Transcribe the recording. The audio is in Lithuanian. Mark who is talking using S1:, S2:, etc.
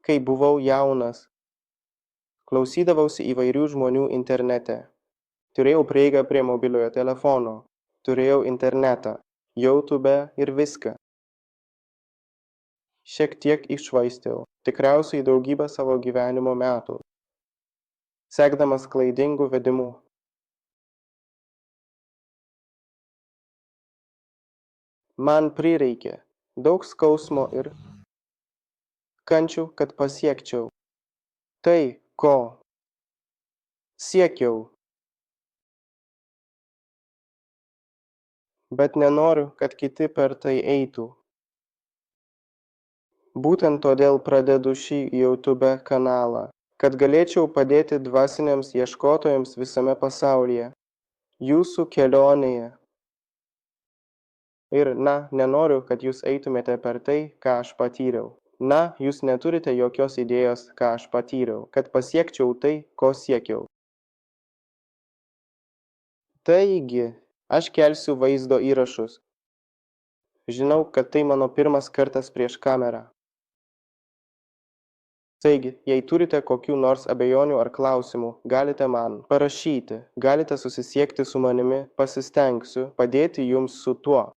S1: Kai buvau jaunas, klausydavausi įvairių žmonių internete. Turėjau prieigą prie mobiliojo telefono, turėjau internetą, YouTube ir viską. Šiek tiek iššvaistiau, tikriausiai daugybę savo gyvenimo metų, sekdamas klaidingų vedimų. Man prireikė daug skausmo ir kančių, kad pasiekčiau tai, ko siekiau. Bet nenoriu, kad kiti per tai eitų. Būtent todėl pradedu šį YouTube kanalą, kad galėčiau padėti dvasiniams ieškotojams visame pasaulyje, jūsų kelionėje. Ir, nenoriu, kad jūs eitumėte per tai, ką aš patyriau. Jūs neturite jokios idėjos, ką aš patyriau, kad pasiekčiau tai, ko siekiau. Taigi, aš kelsiu vaizdo įrašus. Žinau, kad tai mano pirmas kartas prieš kamerą. Taigi, jei turite kokių nors abejonių ar klausimų, galite man parašyti, galite susisiekti su manimi, pasistengsiu padėti jums su tuo.